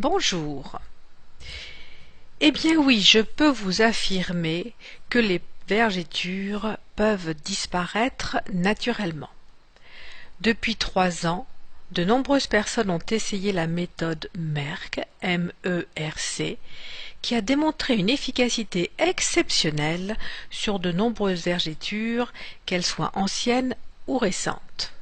Bonjour. Eh bien oui, je peux vous affirmer que les vergetures peuvent disparaître naturellement. Depuis 3 ans, de nombreuses personnes ont essayé la méthode Merck, M-E-R-C, qui a démontré une efficacité exceptionnelle sur de nombreuses vergetures, qu'elles soient anciennes ou récentes.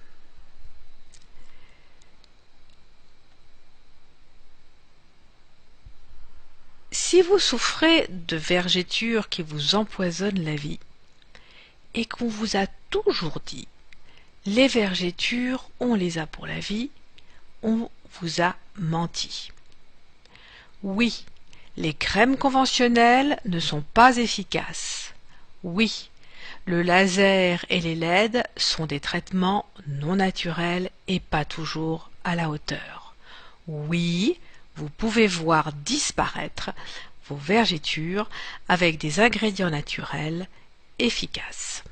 Si vous souffrez de vergetures qui vous empoisonnent la vie, et qu'on vous a toujours dit « les vergetures, on les a pour la vie », on vous a menti. Oui, les crèmes conventionnelles ne sont pas efficaces. Oui, le laser et les LED sont des traitements non naturels et pas toujours à la hauteur. Oui, vous pouvez voir disparaître vos vergetures avec des ingrédients naturels efficaces.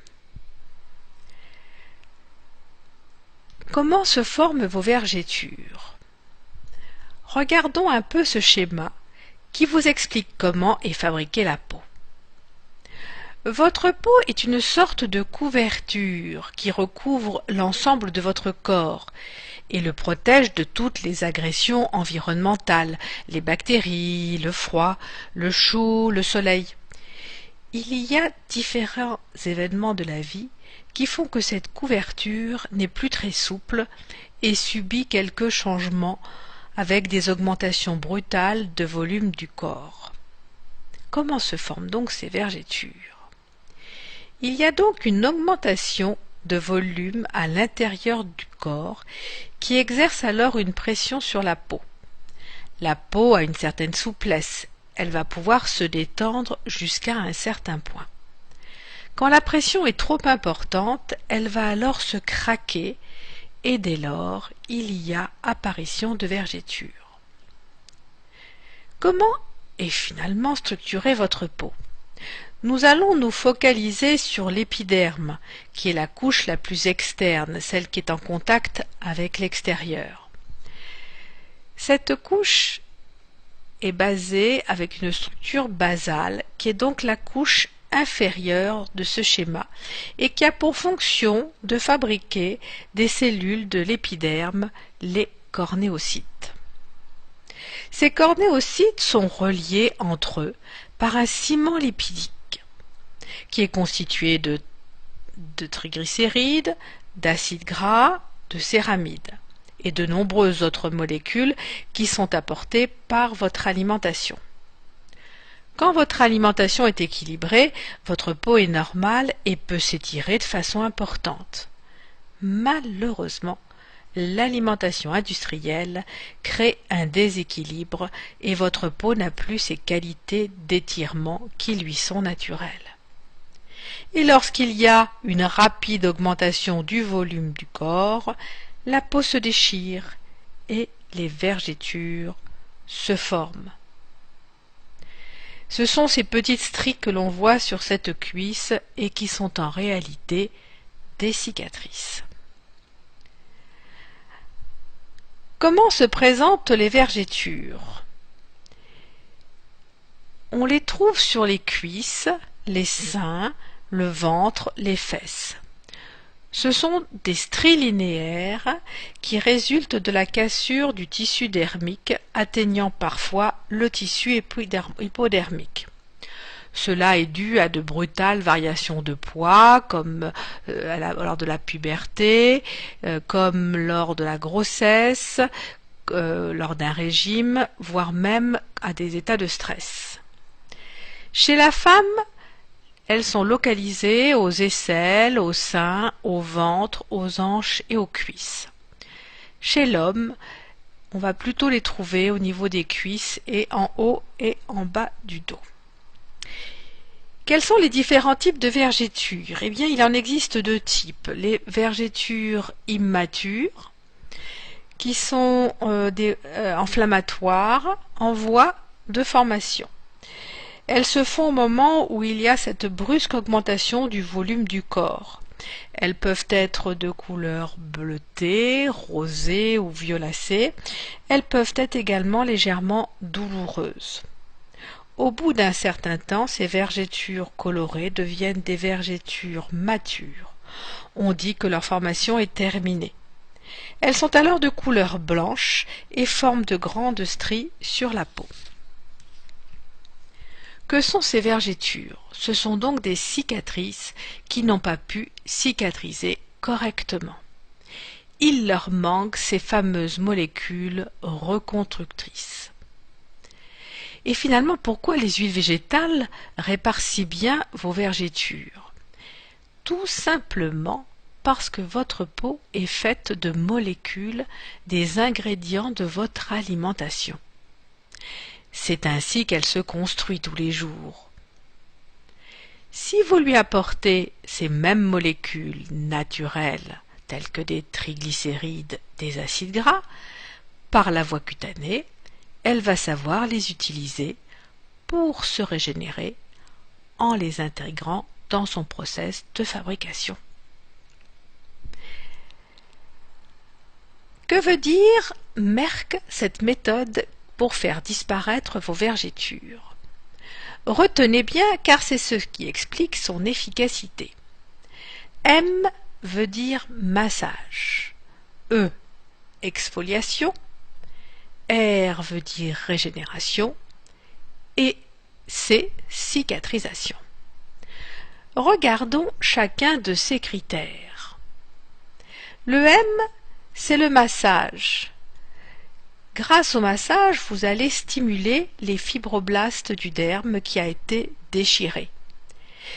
Comment se forment vos vergetures? Regardons un peu ce schéma qui vous explique comment est fabriquée la peau. Votre peau est une sorte de couverture qui recouvre l'ensemble de votre corps et le protège de toutes les agressions environnementales, les bactéries, le froid, le chaud, le soleil. Il y a différents événements de la vie qui font que cette couverture n'est plus très souple et subit quelques changements avec des augmentations brutales de volume du corps. Comment se forment donc ces vergetures? Il y a donc une augmentation de volume à l'intérieur du corps qui exerce alors une pression sur la peau. La peau a une certaine souplesse, elle va pouvoir se détendre jusqu'à un certain point. Quand la pression est trop importante, elle va alors se craquer et dès lors, il y a apparition de vergetures. Comment est finalement structurée votre peau? Nous allons nous focaliser sur l'épiderme, qui est la couche la plus externe, celle qui est en contact avec l'extérieur. Cette couche est basée avec une structure basale, qui est donc la couche inférieure de ce schéma, et qui a pour fonction de fabriquer des cellules de l'épiderme, les cornéocytes. Ces cornéocytes sont reliés entre eux par un ciment lipidique, qui est constitué de triglycérides, d'acides gras, de céramides et de nombreuses autres molécules qui sont apportées par votre alimentation. Quand votre alimentation est équilibrée, votre peau est normale et peut s'étirer de façon importante. Malheureusement, l'alimentation industrielle crée un déséquilibre et votre peau n'a plus ces qualités d'étirement qui lui sont naturelles. Et lorsqu'il y a une rapide augmentation du volume du corps, la peau se déchire et les vergetures se forment. Ce sont ces petites stries que l'on voit sur cette cuisse et qui sont en réalité des cicatrices. Comment se présentent les vergetures? On les trouve sur les cuisses, les seins, le ventre, les fesses. Ce sont des stries linéaires qui résultent de la cassure du tissu dermique, atteignant parfois le tissu hypodermique. Cela est dû à de brutales variations de poids, comme lors de la puberté, comme lors de la grossesse, lors d'un régime, voire même à des états de stress. Chez la femme, elles sont localisées aux aisselles, aux seins, au ventre, aux hanches et aux cuisses. Chez l'homme, on va plutôt les trouver au niveau des cuisses et en haut et en bas du dos. Quels sont les différents types de vergetures? Eh bien, il en existe 2 types. Les vergetures immatures, qui sont inflammatoires, en voie de formation. Elles se font au moment où il y a cette brusque augmentation du volume du corps. Elles peuvent être de couleur bleutée, rosée ou violacée. Elles peuvent être également légèrement douloureuses. Au bout d'un certain temps, ces vergetures colorées deviennent des vergetures matures. On dit que leur formation est terminée. Elles sont alors de couleur blanche et forment de grandes stries sur la peau. Que sont ces vergetures? Ce sont donc des cicatrices qui n'ont pas pu cicatriser correctement. Il leur manque ces fameuses molécules reconstructrices. Et finalement, pourquoi les huiles végétales réparent si bien vos vergetures? Tout simplement parce que votre peau est faite de molécules des ingrédients de votre alimentation. C'est ainsi qu'elle se construit tous les jours. Si vous lui apportez ces mêmes molécules naturelles, telles que des triglycérides, des acides gras, par la voie cutanée, elle va savoir les utiliser pour se régénérer en les intégrant dans son process de fabrication. Que veut dire Merck, cette méthode pour faire disparaître vos vergetures? Retenez bien car c'est ce qui explique son efficacité. M veut dire massage, E exfoliation, R veut dire régénération et C cicatrisation. Regardons chacun de ces critères. Le M, c'est le massage. Grâce au massage, vous allez stimuler les fibroblastes du derme qui a été déchiré.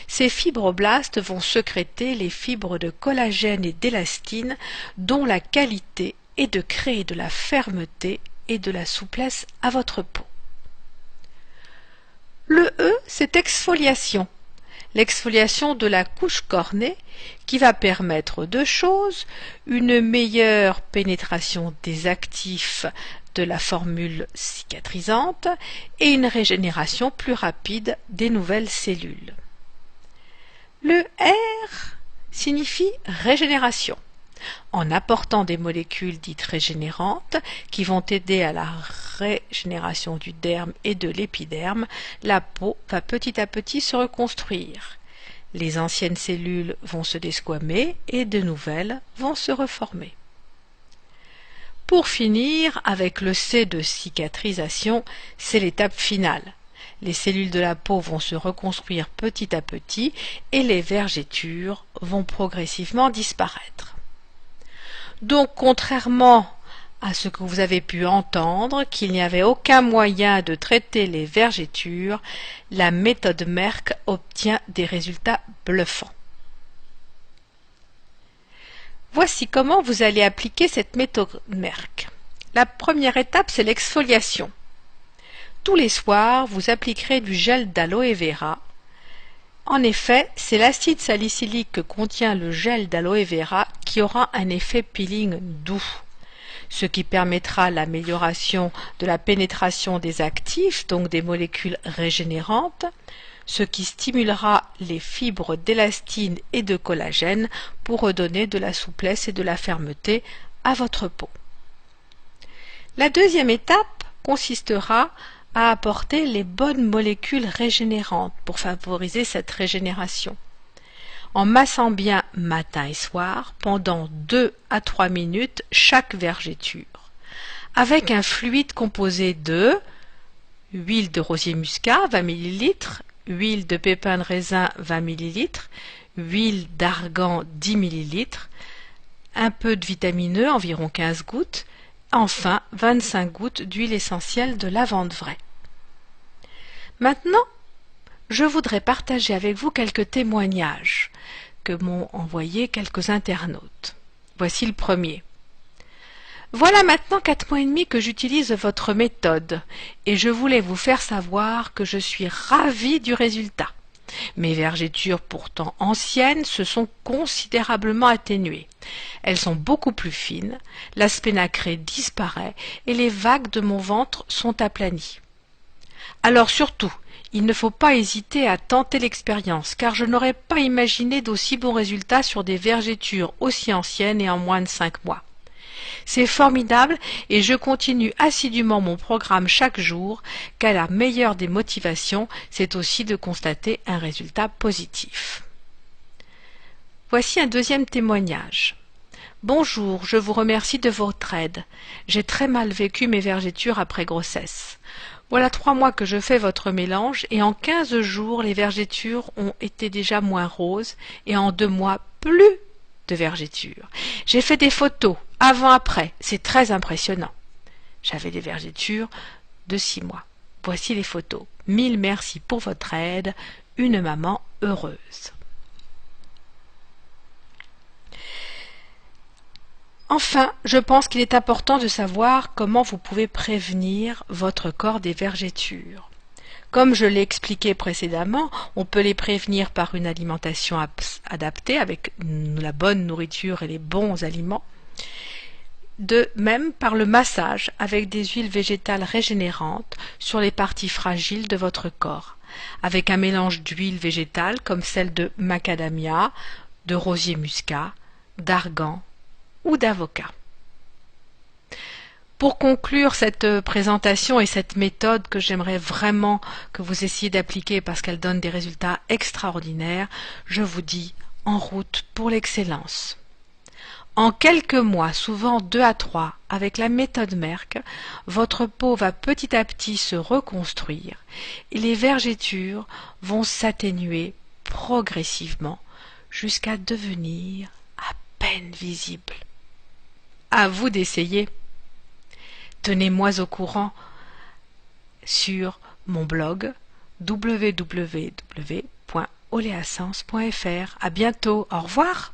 Ces fibroblastes vont sécréter les fibres de collagène et d'élastine dont la qualité est de créer de la fermeté et de la souplesse à votre peau. Le E, c'est exfoliation. L'exfoliation de la couche cornée qui va permettre deux choses, une meilleure pénétration des actifs de la formule cicatrisante et une régénération plus rapide des nouvelles cellules. Le R signifie régénération. En apportant des molécules dites régénérantes qui vont aider à la régénération du derme et de l'épiderme, la peau va petit à petit se reconstruire. Les anciennes cellules vont se desquamer et de nouvelles vont se reformer. Pour finir, avec le C de cicatrisation, c'est l'étape finale. Les cellules de la peau vont se reconstruire petit à petit et les vergetures vont progressivement disparaître. Donc, contrairement à ce que vous avez pu entendre, qu'il n'y avait aucun moyen de traiter les vergetures, la méthode Merck obtient des résultats bluffants. Voici comment vous allez appliquer cette méthode Merck. La première étape, c'est l'exfoliation. Tous les soirs, vous appliquerez du gel d'aloe vera. En effet, c'est l'acide salicylique que contient le gel d'aloe vera qui aura un effet peeling doux, ce qui permettra l'amélioration de la pénétration des actifs, donc des molécules régénérantes, ce qui stimulera les fibres d'élastine et de collagène pour redonner de la souplesse et de la fermeté à votre peau. La deuxième étape consistera à apporter les bonnes molécules régénérantes pour favoriser cette régénération. En massant bien matin et soir pendant 2 à 3 minutes chaque vergeture, avec un fluide composé de huile de rosier muscat 20 ml, huile de pépins de raisin 20 ml, huile d'argan 10 ml, un peu de vitamine E, environ 15 gouttes, enfin 25 gouttes d'huile essentielle de lavande vraie. Maintenant, je voudrais partager avec vous quelques témoignages que m'ont envoyés quelques internautes. Voici le premier. Voilà maintenant 4 mois et demi que j'utilise votre méthode et je voulais vous faire savoir que je suis ravie du résultat. Mes vergetures pourtant anciennes se sont considérablement atténuées. Elles sont beaucoup plus fines, l'aspect nacré disparaît et les vagues de mon ventre sont aplanies. Alors surtout, il ne faut pas hésiter à tenter l'expérience, car je n'aurais pas imaginé d'aussi bons résultats sur des vergétures aussi anciennes et en moins de 5 mois. C'est formidable et je continue assidûment mon programme chaque jour, car la meilleure des motivations, c'est aussi de constater un résultat positif. Voici un deuxième témoignage. Bonjour, je vous remercie de votre aide. J'ai très mal vécu mes vergétures après grossesse. Voilà 3 mois que je fais votre mélange et en 15 jours, les vergétures ont été déjà moins roses et en 2 mois, plus de vergétures. J'ai fait des photos, avant-après, c'est très impressionnant. J'avais des vergétures de 6 mois. Voici les photos. 1000 merci pour votre aide, une maman heureuse. Enfin, je pense qu'il est important de savoir comment vous pouvez prévenir votre corps des vergétures. Comme je l'ai expliqué précédemment, on peut les prévenir par une alimentation adaptée avec la bonne nourriture et les bons aliments, de même par le massage avec des huiles végétales régénérantes sur les parties fragiles de votre corps, avec un mélange d'huiles végétales comme celle de macadamia, de rosier muscat, d'argan ou d'avocat. Pour conclure cette présentation et cette méthode que j'aimerais vraiment que vous essayiez d'appliquer parce qu'elle donne des résultats extraordinaires, je vous dis en route pour l'excellence. En quelques mois, souvent 2 à 3, avec la méthode Merck, votre peau va petit à petit se reconstruire et les vergétures vont s'atténuer progressivement jusqu'à devenir à peine visibles. À vous d'essayer. Tenez-moi au courant sur mon blog www.oleasens.fr. À bientôt. Au revoir.